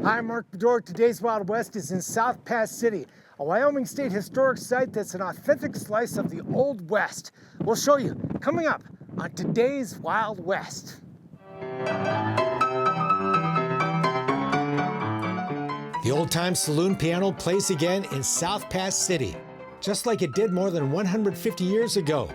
Hi, I'm Mark Bedore. Today's Wild West is in South Pass City, a Wyoming State Historic Site that's an authentic slice of the Old West. We'll show you coming up on today's Wild West. The old-time saloon piano plays again in South Pass City, just like it did more than 150 years ago.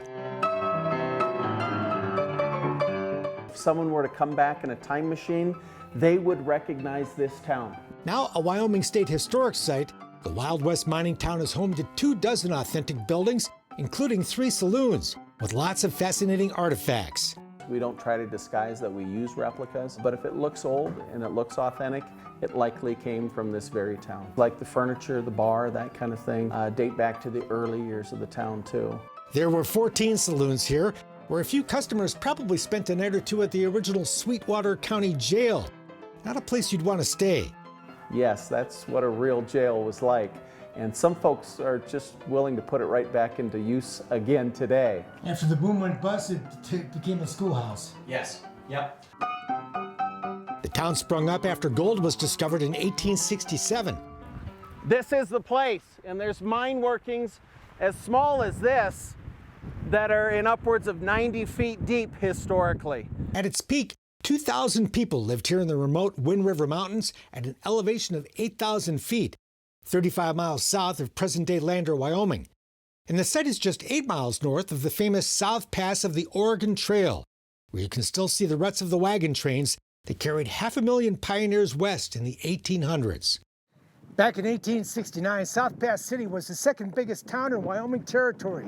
If someone were to come back in a time machine, they would recognize this town. Now a Wyoming State Historic Site, the Wild West mining town is home to 24 authentic buildings, including 3 saloons, with lots of fascinating artifacts. We don't try to disguise that we use replicas, but if it looks old and it looks authentic, it likely came from this very town. Like the furniture, the bar, that kind of thing, date back to the early years of the town too. There were 14 saloons here, where a few customers probably spent a night or two at the original Sweetwater County Jail. Not a place you'd want to stay. Yes, that's what a real jail was like. And some folks are just willing to put it right back into use again today. After the boom went bust, it became a schoolhouse. Yes, yep. The town sprung up after gold was discovered in 1867. This is the place, and there's mine workings as small as this that are in upwards of 90 feet deep historically. At its peak, 2,000 people lived here in the remote Wind River Mountains at an elevation of 8,000 feet, 35 miles south of present-day Lander, Wyoming. And the site is just 8 miles north of the famous South Pass of the Oregon Trail, where you can still see the ruts of the wagon trains that carried 500,000 pioneers west in the 1800s. Back in 1869, South Pass City was the second biggest town in Wyoming territory.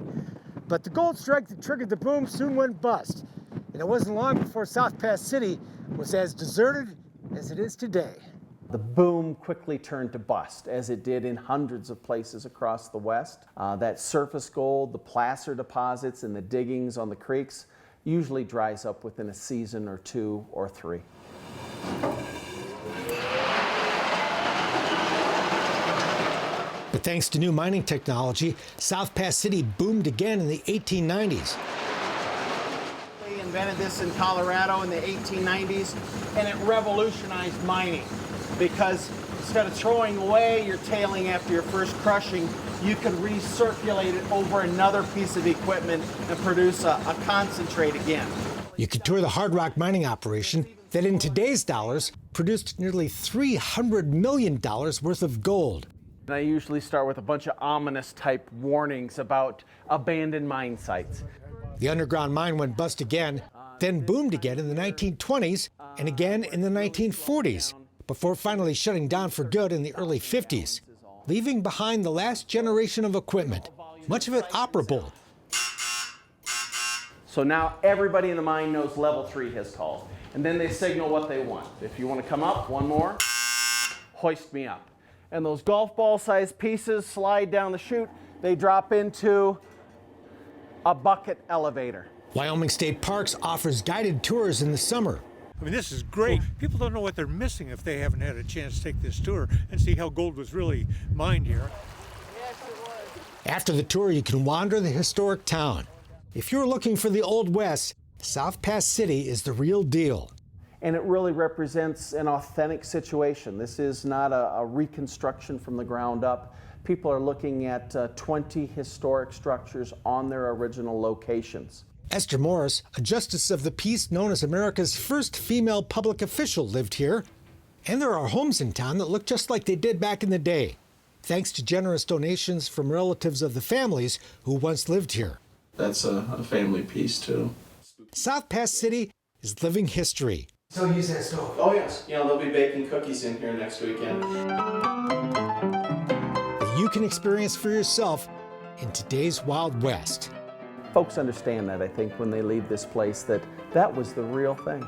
But the gold strike that triggered the boom soon went bust. And it wasn't long before South Pass City was as deserted as it is today. The boom quickly turned to bust, as it did in hundreds of places across the West. That surface gold, the placer deposits, and the diggings on the creeks usually dries up within a season or 2 or 3. But thanks to new mining technology, South Pass City boomed again in the 1890s. They invented this in Colorado in the 1890s, and it revolutionized mining because instead of throwing away your tailing after your first crushing, you could recirculate it over another piece of equipment and produce a concentrate again. You could tour the hard rock mining operation that in today's dollars produced nearly $300 million worth of gold. And I usually start with a bunch of ominous type warnings about abandoned mine sites. The underground mine went bust again, then boomed again in the 1920s and again in the 1940s, before finally shutting down for good in the early 50s, leaving behind the last generation of equipment, much of it operable. So now everybody in the mine knows level 3 has called, and then they signal what they want. If you want to come up, one more, hoist me up. And those golf ball sized pieces slide down the chute, they drop into a bucket elevator. Wyoming State Parks offers guided tours in the summer. I mean, this is great. People don't know what they're missing if they haven't had a chance to take this tour and see how gold was really mined here. Yes, it was. After the tour, you can wander the historic town. If you're looking for the Old West, South Pass City is the real deal. And it really represents an authentic situation. This is not a reconstruction from the ground up. People are looking at 20 historic structures on their original locations. Esther Morris, a justice of the peace known as America's first female public official, lived here. And there are homes in town that look just like they did back in the day, thanks to generous donations from relatives of the families who once lived here. That's a family piece, too. South Pass City is living history. Still use that stove? Oh, yes. You know, they'll be baking cookies in here next weekend. That you can experience for yourself in today's Wild West. Folks understand that, I think, when they leave this place, that was the real thing.